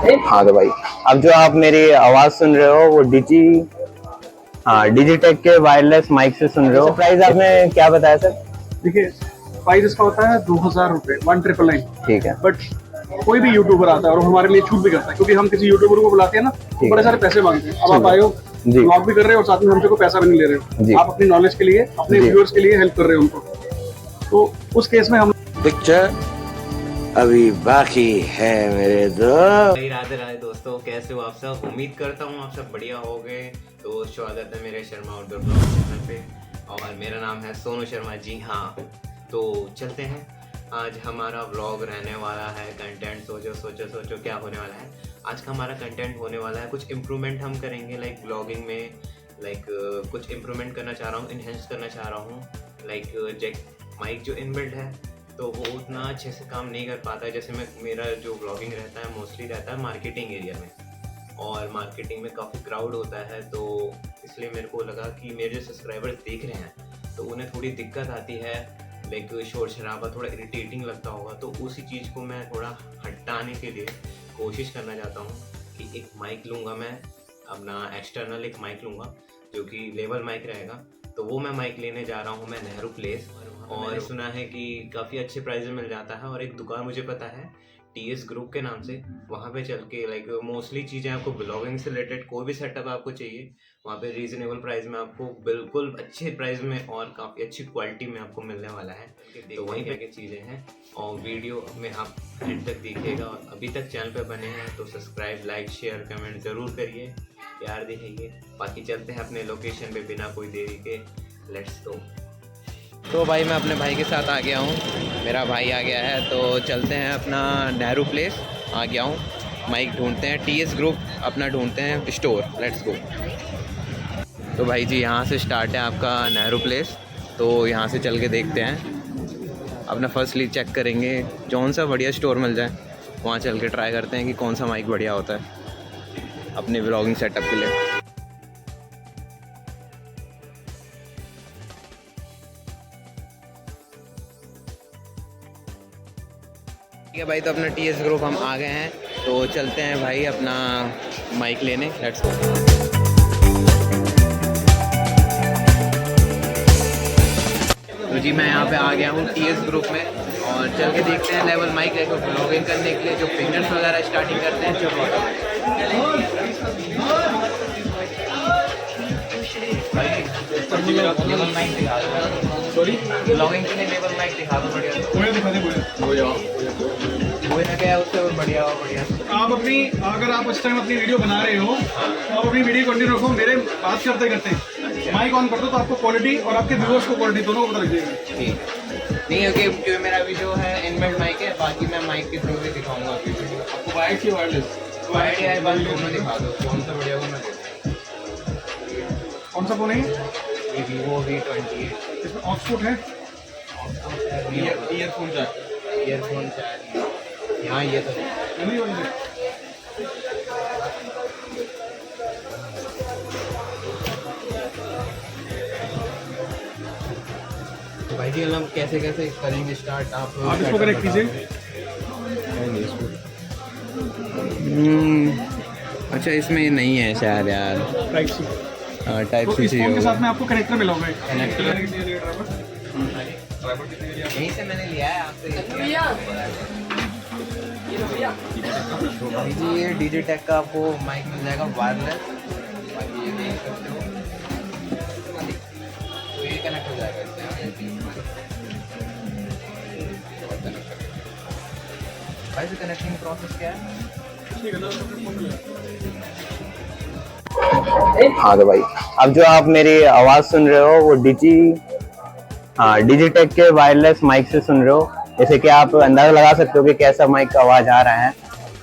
हाँ तो भाई अब जो आप मेरी आवाज सुन रहे हो वो डिजिटेक के वायरलेस माइक से सुन रहे हो। प्राइस आपने क्या बताया सर? देखिए, प्राइस इसका होता है 2000 रुपये, 1999। ठीक है। बट कोई भी यूट्यूबर आता है और हमारे लिए छूट भी करता है, क्योंकि हम किसी यूट्यूबर को बुलाते हैं ना तो बड़े सारे पैसे मांगते हैं। अब आप आए हो, ब्लॉग भी कर रहे हो और साथ में हमसे को पैसा भी नहीं ले रहे हो, आप अपनी नॉलेज के लिए, अपने व्यूअर्स के लिए हेल्प कर रहे हो उनको, तो उस केस में हम पिक्चर अभी बाकी है मेरे दोस्त। राधे राधे दोस्तों, कैसे हो आप सब? उम्मीद करता हूँ आप सब बढ़िया हो गए। तो स्वागत है मेरे शर्मा आउटडोर ब्लॉग चैनल पे और मेरा नाम है सोनू शर्मा जी। हाँ, तो चलते हैं। आज हमारा व्लॉग रहने वाला है कंटेंट। सोचो क्या होने वाला है। आज का हमारा कंटेंट होने वाला है, कुछ इम्प्रूवमेंट हम करेंगे लाइक ब्लॉगिंग में। कुछ इम्प्रूवमेंट करना चाह रहा हूँ, इन्हेंस करना चाह रहा हूँ। जैक माइक जो इनबिल्ट है तो वो उतना अच्छे से काम नहीं कर पाता है। जैसे मेरा जो ब्लॉगिंग रहता है मोस्टली रहता है मार्केटिंग एरिया में, और मार्केटिंग में काफ़ी क्राउड होता है, तो इसलिए मेरे को लगा कि मेरे जो सब्सक्राइबर्स देख रहे हैं तो उन्हें थोड़ी दिक्कत आती है, शोर शराबा थोड़ा इरिटेटिंग लगता होगा। तो उसी चीज़ को मैं थोड़ा हटाने के लिए कोशिश करना चाहता हूँ कि एक माइक लूँगा मैं, अपना एक्सटर्नल एक माइक लूँगा जो कि लेवल माइक रहेगा। तो वो मैं माइक लेने जा रहा हूँ मैं नेहरू प्लेस, और सुना है कि काफ़ी अच्छे प्राइस में मिल जाता है। और एक दुकान मुझे पता है TS ग्रुप के नाम से, वहाँ पे चल के मोस्टली चीज़ें आपको ब्लॉगिंग से रिलेटेड कोई भी सेटअप आपको चाहिए वहाँ पे रीजनेबल प्राइस में आपको बिल्कुल अच्छे प्राइस में और काफ़ी अच्छी क्वालिटी में आपको मिलने वाला है। तो वहीं पे क्या चीज़ें हैं और वीडियो में आप एंड तक देखिएगा। और अभी तक चैनल पे बने हैं तो सब्सक्राइब, लाइक, शेयर, कमेंट ज़रूर करिए, प्यार दिखाइए। बाकी चलते हैं अपने लोकेशन पे बिना कोई देरी के। Let's go. तो भाई मैं अपने भाई के साथ आ गया हूँ, मेरा भाई आ गया है, तो चलते हैं अपना नेहरू प्लेस आ गया हूँ। माइक ढूंढते हैं, TS ग्रुप अपना ढूंढते हैं स्टोर। Let's go. तो भाई जी यहाँ से स्टार्ट है आपका नेहरू प्लेस, तो यहाँ से चल के देखते हैं। अपना फर्स्ट लीड चेक करेंगे, कौन सा बढ़िया स्टोर मिल जाए वहाँ चल के ट्राई करते हैं कि कौन सा माइक बढ़िया होता है अपने व्लॉगिंग सेटअप के लिए। ठीक है भाई, तो अपना TS ग्रुप हम आ गए हैं, तो चलते हैं भाई अपना माइक लेने। Let's go. तो जी मैं यहाँ पे आ गया हूँ TS ग्रुप में, और चल के देखते हैं लेवल माइक देखो ब्लॉगिंग करने के लिए जो फिंगर्स वगैरह स्टार्टिंग करते हैं। लेवल माइक दिखा दो, सॉरी ब्लॉगिंग के लिए लेवल माइक दिखा दो बढ़िया। वो ना क्या उससे और बढ़िया हो बढ़िया। आप अपनी, अगर आप उस टाइम अपनी वीडियो बना रहे हो तो आप अपनी वीडियो कंटिन्यू रखो, मेरे बात करते माइक ऑन कर दो तो आपको क्वालिटी और आपके व्यूअर्स को क्वालिटी दोनों को पता लग जाएगा। ठीक नहीं, क्योंकि जो मेरा वीडियो है इनबिल्ट माइक है, बाकी मैं माइक के थ्रू भी दिखाऊंगा आपकी वीडियो। आपको वायर्ड की वायरलेस वायर्ड या बस दोनों दिखा दो, कौन सा बढ़िया वो मैं देता हूँ। कौन सा फोन है ये Vivo V28। इसमें ऑक्सफोर्ड है, ईयरफोन चाहिए। हाँ ये तो भाई जी हम कैसे करेंगे स्टार्ट? आप इसको कनेक्ट कीजिए। अच्छा, इसमें ये नहीं है शायद यार, टाइप सी। टाइप तो सी इस फोन के साथ में आपको कनेक्टर मिला होगा। यहीं से मैंने लिया है आपसे। तो भाई जी ये डिजिटेक का आपको माइक मिल जाएगा वायरलेस, बाकी ये देख सकते हो तो ये कनेक्ट हो जाएगा इससे। भाई से कनेक्टिंग प्रोसेस क्या है? हाँ तो भाई अब जो आप मेरी आवाज सुन रहे हो वो डिजिटेक के वायरलेस माइक से सुन रहे हो। जैसे कि आप अंदाजा लगा सकते हो कि कैसा माइक का आवाज आ रहा है।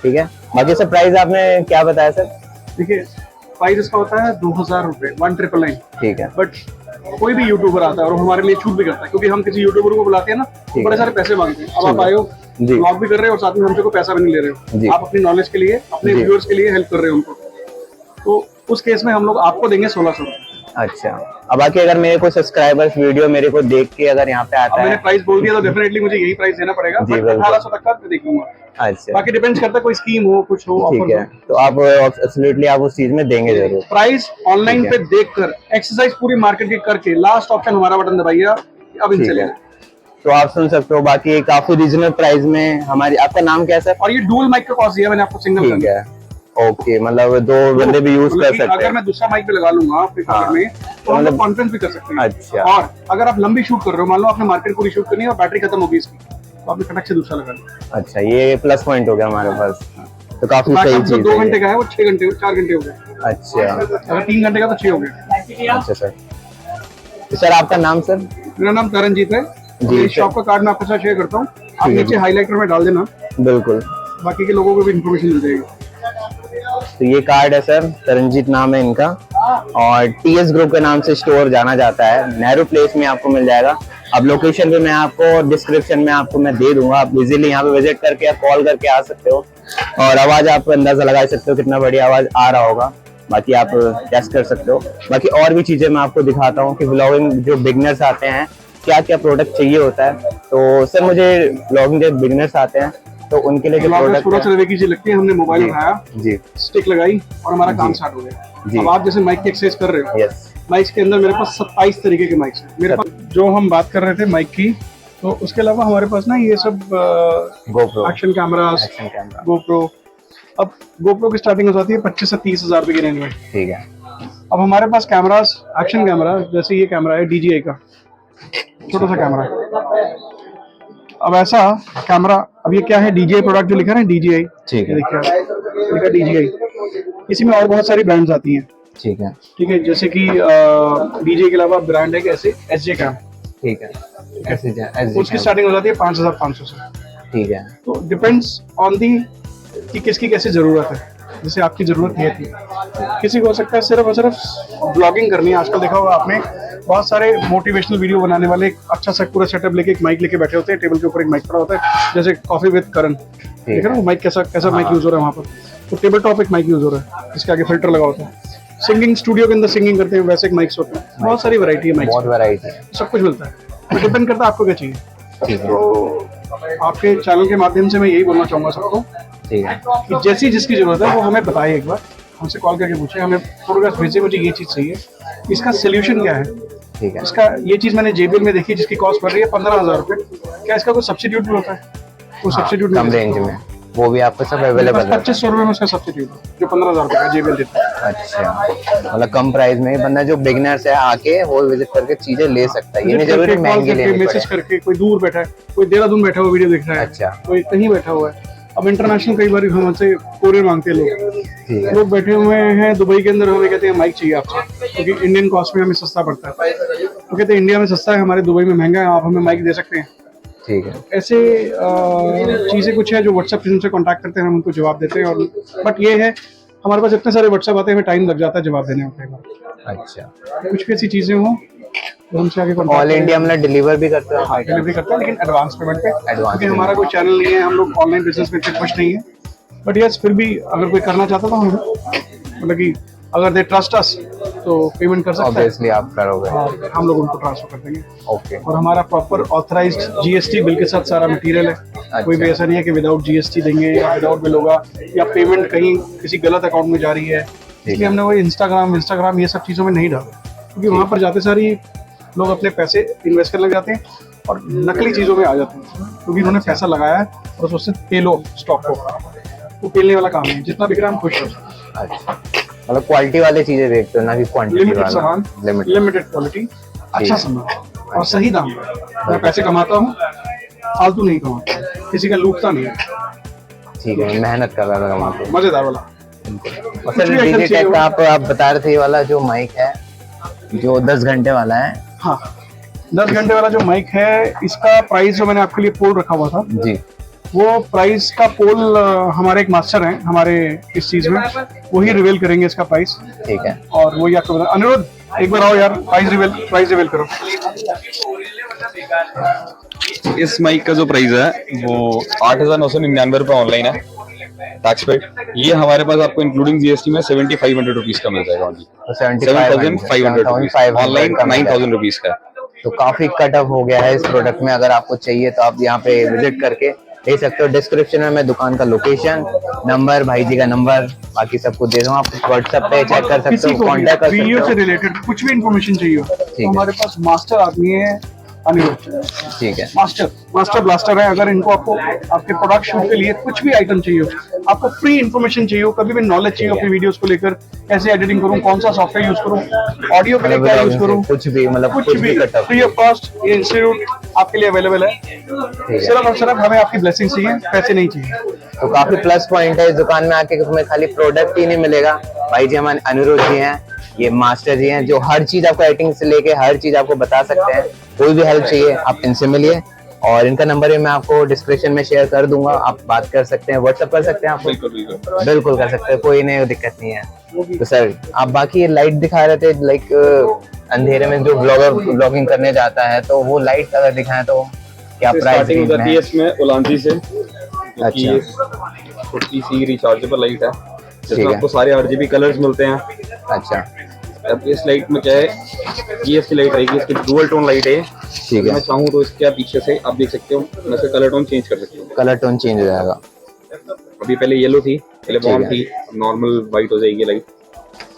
ठीक है, बाकी सर प्राइस आपने क्या बताया सर? देखिए, प्राइस इसका होता है 2000 रुपये, 1999। ठीक है। बट कोई भी यूट्यूबर आता है और हमारे लिए छूट भी करता है, क्योंकि हम किसी यूट्यूबर को बुलाते हैं ना तो बड़े सारे पैसे मांगते हैं। अब आप आए हो, ब्लॉग भी कर रहे हो और साथ में हमसे को पैसा भी नहीं ले रहे हो, आप अपनी नॉलेज के लिए, अपने व्यूअर्स के लिए हेल्प कर रहे हो उनको, तो उस केस में हम लोग आपको देंगे 1600 रुपये। अच्छा, अब बाकी अगर मेरे को सब्सक्राइबर्स वीडियो मेरे को देख के अगर यहाँ पे आता अब मैंने है, प्राइस बोल दिया तो डेफिनेटली मुझे यही प्राइस देना पड़ेगा, जी, बट बिल्कुल। 1800 तक का मैं देख लूंगा। अच्छा बाकी डिपेंड्स करता है कोई स्कीम हो, कुछ हो, ठीक ऑफर है, तो आप एब्सोल्युटली आप उस चीज में देंगे जरूर। प्राइस ऑनलाइन ठीक पे है। देखकर एक्सरसाइज पूरी मार्केट की करके लास्ट ऑप्शन हमारा बटन दबाइए, अब इनसे ठीक ले है, लें। तो आप सुन सकते हो, बाकी काफी रीजनल प्राइस में हमारी, आपका नाम क्या है सर? और ये डुअल माइक का कॉस्ट दिया मैंने आपको, सिंगल ठीक है, ओके, मतलब दो बंदे भी यूज मतलब कर कि सकते अगर हैं। मैं दूसरा माइक पे लगा लूंगा अपने हाँ। कमरे में तो हम मतलब- लोग कॉन्फ्रेंस भी कर सकते हैं। अच्छा। और अगर आप लंबी शूट कर रहे हो, मान लो आपने मार्केट पूरी शूट करनी है और बैटरी खत्म होगी इसकी, तो आपने फटक से दूसरा लगा लिया। अच्छा, ये प्लस पॉइंट हो गया हमारे पास, तो काफी सही बैकअप जो चीज 2 है घंटे ये। का है वो 6 घंटे 4 घंटे हो गए, अच्छा अगर 3 घंटे का तो 6 हो गया। अच्छा सर, तो सर आपका नाम सर? मेरा नाम तरनजीत है, जी, मेरी सर। शॉप का कार्ड मैं आपके साथ शेयर करता हूँ, आप ठीक है। नीचे हाईलाइटर में डाल देना, बिल्कुल, बाकी के लोगों को भी इन्फॉर्मेशन मिल जाएगी। तो ये कार्ड है सर, तरनजीत नाम है इनका, और टीएस ग्रुप के नाम से स्टोर जाना जाता है, नेहरू प्लेस में आपको मिल जाएगा। अब लोकेशन भी मैं आपको डिस्क्रिप्शन में आपको मैं दे दूंगा, आप इजीली यहाँ पे विजिट करके या कॉल करके आ सकते हो, और आवाज आप अंदाजा लगा सकते हो कितना बढ़िया आवाज आ रहा होगा, बाकी आप टेस्ट कर सकते हो। बाकी और भी चीजें मैं आपको दिखाता हूँ कि व्लॉगिंग जो बिगनर्स आते हैं क्या क्या प्रोडक्ट चाहिए होता है। तो सर मुझे व्लॉगिंग जब बिगनर्स आते हैं तो उनके लिए जो पूरा प्रोडक्ट चलने की चीज लगती है, हमने मोबाइल उठाया, जी स्टिक लगाई और हमारा काम जी। स्टार्ट हो गया। जी। अब आप जैसे माइक की एक्सरसाइज कर रहे हो, यस, माइक्स के अंदर मेरे पास 27 तरीके के माइक्स हैं मेरे पास। जो हम बात कर रहे थे माइक की, तो उसके अलावा हमारे पास ना ये सब GoPro action cameras, action camera, GoPro. अब गोप्रो की स्टार्टिंग हो जाती है 25 से 30 हजार रुपए की रेंज में। ठीक है, अब हमारे पास कैमरास, एक्शन कैमरा, जैसे ये कैमरा है DJI का, छोटा सा कैमरा है। अब ऐसा कैमरा, अब ये क्या है, DJI प्रोडक्ट जो लिखा है ना, DJI, ठीक है, ये देखिए लिखा DJI। इसी में और बहुत सारी ब्रांड्स आती हैं, ठीक है, ठीक है, जैसे कि DJI के अलावा ब्रांड है कैसे SJ कैम, ठीक है, ऐसे उसकी स्टार्टिंग हो जाती है 5500 से। ठीक है, तो डिपेंड्स ऑन दी कि किसकी कैसी जरूरत है, जैसे आपकी जरूरत ये थी। किसी को हो सकता है सिर्फ और सिर्फ ब्लॉगिंग करनी है, आजकल देखा होगा आपने बहुत सारे मोटिवेशनल वीडियो बनाने वाले एक अच्छा सा पूरा सेटअप लेके एक माइक लेके बैठे होते हैं, टेबल के ऊपर एक माइक पड़ा होता है, जैसे कॉफी विद करण, देख रहे हो माइक कैसा माइक यूज हो रहा है वहाँ पर, तो टेबल टॉप एक माइक यूज हो रहा है जिसके आगे फिल्टर लगा होता है। सिंगिंग स्टूडियो के अंदर सिंगिंग करते हैं वैसे एक माइक्स होते हैं, बहुत सारी वैरायटी है माइक्स, बहुत वैरायटी है, सब कुछ मिलता है, तो डिपेंड करता है आपको क्या चाहिए। ठीक है, तो आपके चैनल के माध्यम से मैं यही बोलना चाहूंगा सबको ठीक है, कि जैसी जिसकी जरूरत है वो हमें बताए, एक बार हमसे कॉल करके पूछे, हमें फोटोग्राफ भेजे, मुझे ये चीज चाहिए, इसका सोल्यूशन क्या है, ठीक है, इसका ये चीज मैंने JBL में देखी जिसकी कॉस्ट पड़ रही है 15,000 रुपए, क्या इसका कोई सब्सिट्यूट भी होता है? कोई सब्सिट्यूट कम रेंज में वो भी आपको सब अवेलेबल है। 2500 रुपए में उसका सब्सिट्यूट जो 15,000 रुपए का JBL देता है। अच्छा, मतलब कम प्राइस में बंदा जो बिगनर्स है आके वो विजिट करके चीजें ले सकता है, ये नहीं जरूरी महंगी लेनी मैसेज पड़े। करके, कोई दूर बैठा है, कोई देहरादून बैठा हुआ वीडियो देख रहा है, अच्छा। कोई कहीं बैठा हुआ है। अब इंटरनेशनल कई बार हमसे कोरियर मांगते हैं लोग, ठीक है, लोग बैठे हुए हैं दुबई के अंदर, हमें कहते हैं माइक चाहिए आपसे, क्योंकि इंडियन कॉस्ट में हमें सस्ता पड़ता है, तो कहते हैं इंडिया में सस्ता है, हमारे दुबई में महंगा है, आप हमें माइक दे सकते हैं। ठीक है, ऐसे चीजें कुछ है जो व्हाट्सएप से कॉन्टैक्ट करते हैं, हम उनको जवाब देते हैं। और बट ये है हमारे पास इतने सारे व्हाट्सएप आते हैं, हमें टाइम लग जाता है जवाब देने में। अच्छा, कुछ भी ऐसी चीजें हों तो हमसे आगे ऑल इंडिया मतलब डिलीवर भी करते हो? डिलीवरी करते हैं, लेकिन एडवांस पेमेंट पे, Advance क्योंकि हमारा कोई चैनल नहीं है, हम लोग ऑनलाइन बिजनेस में इतने खुश नहीं है। बट यस, फिर भी अगर कोई करना चाहता तो हम मतलब कि अगर दे ट्रस्ट अस तो पेमेंट कर सकते हैं, ऑब्वियसली आप करोगे, और हम लोग उनको ट्रांसफर कर देंगे। ओके, और हमारा प्रॉपर ऑथराइज्ड GST बिल के साथ सारा मटेरियल है, कोई भी ऐसा नहीं है कि विदाउट GST देंगे या विदाउट बिल होगा, या पेमेंट कहीं किसी गलत अकाउंट में जा रही है। इसलिए हमने वो इंस्टाग्राम ये सब चीज़ों में नहीं डाला, क्योंकि वहाँ पर जाते सारी लोग अपने पैसे इन्वेस्ट करने लग जाते हैं और नकली चीज़ों में आ जाते हैं, क्योंकि उन्होंने पैसा लगाया है और उससे पेलो स्टॉक को, वो पेलने वाला काम है, जितना बिक रहा है हम खुश हो। अच्छा, मतलब क्वालिटी वाली चीजें देखते हो ना कि क्वांटिटी लिमिटेड वाला, सामान, लिमिटेड क्वालिटी, अच्छा सामान और सही दाम पे। मैं पैसे कमाता हूँ, फालतू नहीं कमाता, किसी का लूटता नहीं है, ठीक है, मेहनत कर रहा था वहाँ पे। मजेदार वाला। और सर डीजे टेक का आप बता रहे थे, ये वाला जो माइक है जो 10 घंटे वाला है, हाँ, 10 घंटे वाला जो माइक है, इसका प्राइस जो मैंने आपके लिए पोल रखा हुआ था जी, वो प्राइस का पोल हमारे एक मास्टर हैं हमारे इस चीज में, वही रिवील करेंगे इसका प्राइस। ठीक है, और वही आपको बता, अनुरोध एक बार आओ यार, प्राइस रिवील करो। इस माइक का जो प्राइस है वो 8,999 रुपये ऑनलाइन है, टैक्स पेड। ये हमारे पास आपको इंक्लूडिंग जीएसटी में 7500 रुपीज का मिल जाएगा ओनली। तो 7500 ऑनलाइन 9000 रुपीज का। तो काफी कट ऑफ हो गया है इस प्रोडक्ट में। अगर आपको चाहिए तो आप यहाँ पे विजिट करके ले सकते हो। डिस्क्रिप्शन में मैं दुकान का लोकेशन, नंबर, भाई जी का नंबर, बाकी सबको दे दूँ। आप व्हाट्सएप पे चेक कर सकते हो, कांटेक्ट कर सकते वीडियो से हो। रिलेटेड कुछ भी इंफॉर्मेशन चाहिए हो तो हमारे पास मास्टर आदमी है अनिरुद्ध। ठीक है, मास्टर ब्लास्टर है। अगर इनको आपको आपके प्रोडक्ट शूट के लिए कुछ भी आइटम चाहिए हो, आपको फ्री इन्फॉर्मेशन चाहिए हो, कभी भी नॉलेज चाहिए हो अपनी वीडियोस को लेकर, कैसे एडिटिंग करूं, कौन सा सॉफ्टवेयर यूज करूं, ऑडियो के लिए क्या यूज करूं, कुछ भी मतलब कुछ भी फ्री ऑफ कॉस्ट ये इंस्टीट्यूट आपके लिए अवेलेबल है। सिर्फ और सिर्फ हमें आपकी ब्लेसिंग चाहिए, पैसे नहीं चाहिए। तो काफी प्लस पॉइंट है इस दुकान में आके, तुम्हें खाली प्रोडक्ट ही नहीं मिलेगा। भाई जी हमारे अनिरुद्ध जी हैं, ये मास्टर जी हैं, जो हर चीज आपको एडिटिंग से लेके हर चीज आपको बता सकते हैं। कोई भी हेल्प चाहिए आप इनसे मिलिए, और इनका नंबर भी मैं आपको डिस्क्रिप्शन में शेयर कर दूंगा। आप बात कर सकते हैं, व्हाट्सएप कर सकते हैं, आप बिल्कुल कर सकते हैं, कोई नहीं दिक्कत नहीं है। तो सर आप बाकी ये लाइट दिखा रहे थे, लाइक अंधेरे में जो ब्लॉगर ब्लॉगिंग करने जाता है, तो वो लाइट अगर दिखाएं तो क्या प्राइस स्टार्टिंग हो जाती है इसमें उलांजी से। अच्छा, छोटी सी रिचार्जेबल लाइट है ठीक जिसमें है। आपको सारे आरजीबी कलर्स मिलते हैं। अच्छा अब इस लाइट में क्या है, ये इसकी लाइट रहेगी, इसकी डुअल टोन लाइट है। ठीक है, मैं चाहूँ तो इसके पीछे से आप देख सकते हो, मैं इसका कलर टोन चेंज कर सकती हूँ। कलर टोन चेंज हो जाएगा। अभी पहले येलो थी, पहले ठीक वार्म है। थी, नॉर्मल व्हाइट हो जाएगी लाइट।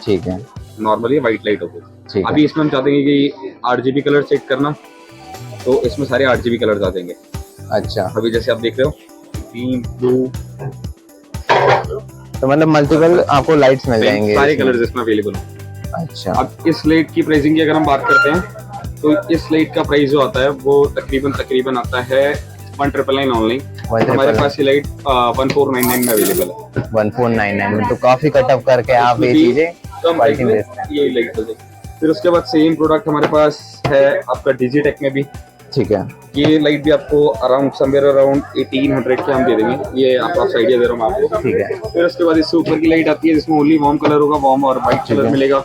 ठीक है, नॉर्मली व्हाइट लाइट हो गई। ठीक है। अभी इसमें हम चाहते हैं कि आरजीबी कलर सेट करना, तो इसमें सारे आरजीबी कलर्स आ जाएंगे। अच्छा, अभी जैसे आप देख रहे हो ग्रीन, ब्लू, तो मतलब मल्टीपल आपको लाइट्स मिल जाएंगे सारे इसमें। कलर्स इसमें अवेलेबल हैं। अच्छा, अब इस लाइट की प्राइसिंग की अगर हम बात करते हैं तो इस लाइट का प्राइस जो आता है वो तकरीबन आता है 1999 ऑनलाइन। 1999 हमारे पास ये लाइट 1499 में अवेलेबल है। 1499 में। तो काफी कट ऑफ करके आप ये चीजें कम क्वालिटी में प्राइस बेचते हैं। में ये लाइट चल जाएगी। फिर उसके बाद सेम प्रोडक्ट हमारे पास है आपका डिजिटेक में भी। ठीक है, ये लाइट भी आपको अराउंड समवेयर अराउंड 1800 के हम दे देंगे। ये आपको आइडिया दे रहा हूँ मैं आपको। ठीक है, फिर उसके बाद इससे ऊपर की लाइट आती है जिसमें ओनली वार्म कलर होगा, वार्म और व्हाइट ठीक कलर है। मिलेगा।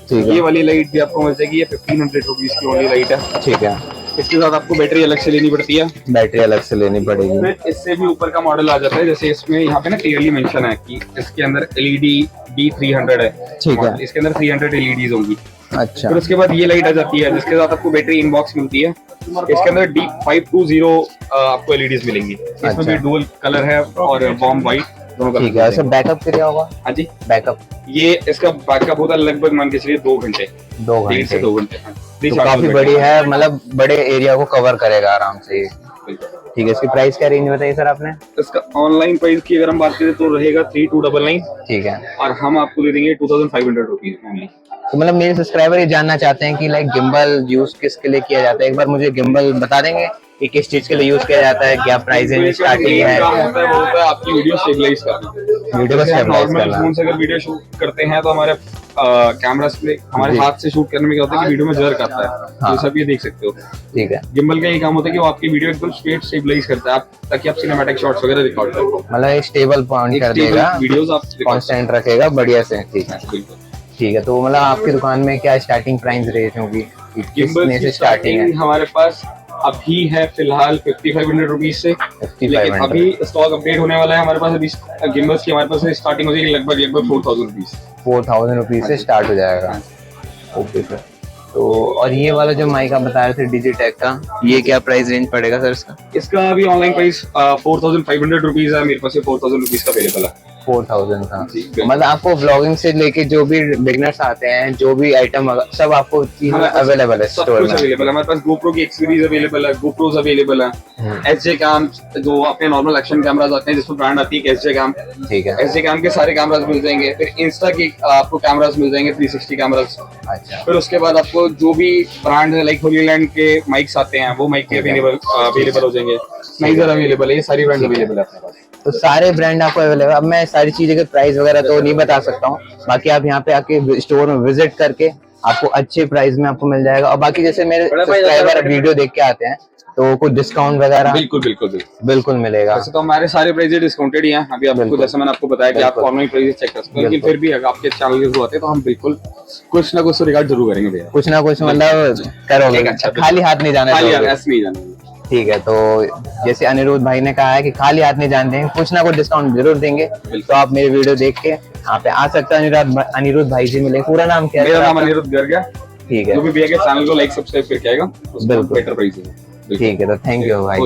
ठीक है, ये वाली लाइट भी आपको मिल जाएगी, ये 1500 रुपीज की ओनली लाइट है। ठीक है। इसके साथ आपको बैटरी अलग से लेनी पड़ती है। बैटरी अलग से लेनी पड़ेगी। फिर इससे भी ऊपर का मॉडल आ जाता है, जैसे इसमें यहाँ पे ना क्लियरली मेंशन है कि इसके अंदर एलईडी D300 है। ठीक है। इसके अंदर 300 एलईडीज होंगी। अच्छा, फिर उसके बाद ये लाइट आ जाती है जिसके साथ आपको बैटरी इनबॉक्स मिलती है। इसके अंदर D520 आपको एलईडीज मिलेंगी। इसमें अच्छा। भी डुअल कलर है और वार्म व्हाइट दोनों ठीक है। कलर। सर बैकअप क्या होगा? हाँ जी, बैकअप ये इसका बैकअप होता है लगभग मान के चलिए 2 घंटे, 2 1.5 से घंटे। 2 घंटे। हाँ, तो काफी बड़ी है, मतलब बड़े एरिया को कवर करेगा आराम से ये। बिल्कुल। ठीक है, इसकी प्राइस क्या रेंज बताइए सर आपने? इसका ऑनलाइन प्राइस की अगर हम बात करें तो रहेगा 3299 ठीक है। और हम आपको दे देंगे 2500 रुपीज ओनली। तो मतलब मेरे सब्सक्राइबर ये जानना चाहते हैं कि लाइक गिम्बल यूज किसके लिए किया जाता है, एक बार मुझे गिम्बल बता देंगे कि किस चीज के लिए यूज किया जाता है, क्या प्राइस रेंज स्टार्टिंग है? काम होता है वो होता है आपकी वीडियो स्टेबलाइज करना। वीडियो को जैसे हम स्टेबलाइज नॉर्मल करना। फोन से अगर वीडियो शूट करते हैं तो हमारे कैमरा से हमारे जी। हाथ से शूट करने में क्या होता है कि वीडियो में जर्क आता है। हाँ। ये सब ये देख सकते हो। ठीक है, गिम्बल का ये काम होता है कि वो आपकी वीडियो एकदम स्ट्रेट स्टेबलाइज करता है, ताकि आप सिनेमैटिक शॉट्स वगैरह रिकॉर्ड कर सको। मतलब एक स्टेबल पॉइंट कर देगा, वीडियोस आप कांस्टेंट रखेगा बढ़िया से। ठीक है, बिल्कुल। ठीक है। तो मतलब आपकी दुकान में क्या स्टार्टिंग प्राइस रेंज होगी, गिम्बल कितने की से स्टार्टिंग है? स्टार्टिंग हमारे पास अभी है फिलहाल 5500 रुपीज से। 5500 लेकिन अभी स्टॉक अपडेट होने वाला है हमारे पास। अभी गिम्बल्स की हमारे पास स्टार्टिंग हो जाएगी लगभग 4000 रुपीज। 4000 रुपीज से स्टार्ट हो जाएगा। Okay sir. तो और ये वाला जो माइक आप बता रहे थे डिजिटेक का, ये क्या प्राइस रेंज पड़ेगा सर इसका? इसका अभी ऑनलाइन प्राइस 4500 रुपीज है। मेरे पास ये 4000 रुपीज का अवेलेबल है। 4000 का। जी, बिल्कुल। मतलब आपको व्लॉगिंग से लेके जो भी बिगनर्स आते हैं, जो भी आइटम सब आपको चीज अवेलेबल है सब स्टोर कुछ में? अवेलेबल है हमारे पास। GoPro की एक सीरीज अवेलेबल है, GoPros अवेलेबल है, SJ कैम जो अपने नॉर्मल एक्शन कैमरास आते हैं जिसमें ब्रांड आती है SJ कैम। ठीक है। SJ कैम के सारे कैमरास मिल जाएंगे। फिर इंस्टा के आपको कैमरास मिल जाएंगे 360 कैमरास। अच्छा, फिर उसके बाद आपको जो भी ब्रांड है लाइक होलीलैंड के माइक्स आते हैं वो माइक के अवेलेबल हो जाएंगे। स्नाइजर अवेलेबल है, ये सारी ब्रांड अवेलेबल है अपने पास। तो सारे ब्रांड आपको अवेलेबल। अब मैं सारी चीजें के प्राइस वगैरह तो नहीं बता सकता हूँ, बाकी आप यहाँ पे आके स्टोर में विजिट करके आपको अच्छे प्राइस में आपको मिल जाएगा। और बाकी जैसे मेरे सब्सक्राइबर वीडियो देख के आते हैं तो कुछ डिस्काउंट वगैरह बिल्कुल मिलेगा। वैसे तो हमारे सारे प्राइस डिस्काउंटेड ही हैं। अभी आपको जैसे मैंने आपको बताया कि आप ऑनलाइन प्राइस चेक कर सकते हो, लेकिन फिर भी अगर आपके चैनल के थ्रू आते हैं तो हम बिल्कुल कुछ ना कुछ रिगार्ड जरूर करेंगे भैया। कुछ ना कुछ मतलब करोगे, अच्छा, खाली हाथ नहीं जाना खाली चाहिए। ऐसे नहीं जाना। ठीक है, तो जैसे अनिरुद्ध भाई ने कहा है कि खाली हाथ नहीं जान देंगे, कुछ ना कुछ डिस्काउंट जरूर देंगे। तो आप मेरी वीडियो देख के यहाँ पे आ सकते हैं। अनिरुद्ध भाई जी मिले। पूरा नाम क्या है? मेरा नाम अनिरुद्ध गर्ग है। ठीक है, जो भी भैया के चैनल को लाइक सब्सक्राइब करके आएगा उसको बिल्कुल। बेटर प्राइस है। ठीक है, तो थैंक यू भाई,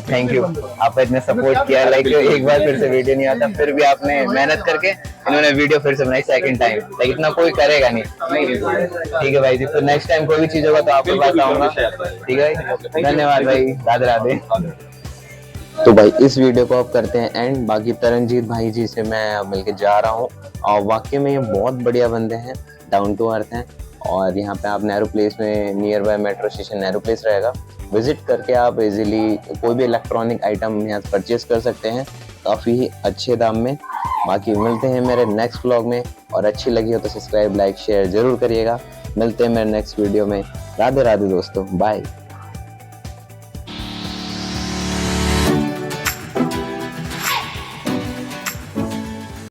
थैंक यू। आपने इतने सपोर्ट किया। लाइक एक बार फिर से वीडियो नहीं आता, फिर भी आपने मेहनत करके इन्होंने वीडियो फिर से बनाई सेकंड टाइम। लाइक इतना कोई करेगा नहीं। ठीक है भाई जी, फिर नेक्स्ट टाइम कोई भी चीज होगा तो आपको बताऊंगा। ठीक है भाई, धन्यवाद भाई, राधे राधे। तो भाई इस वीडियो को अब करते हैं एंड। बाकी तरनजीत भाई जी से मैं अब मिलके जा रहा हूँ और वाकई में ये बहुत बढ़िया बंदे हैं, डाउन टू अर्थ हैं। और यहाँ पे आप नेहरू प्लेस में, near by metro station Nehru place रहेगा, विजिट करके आप इजीली कोई भी इलेक्ट्रॉनिक आइटम यहाँ से परचेज कर सकते हैं काफ़ी अच्छे दाम में। बाकी मिलते हैं मेरे नेक्स्ट व्लॉग में, और अच्छी लगी हो तो सब्सक्राइब, लाइक, शेयर जरूर करिएगा। मिलते हैं मेरे नेक्स्ट वीडियो में। राधे राधे दोस्तों, बाय।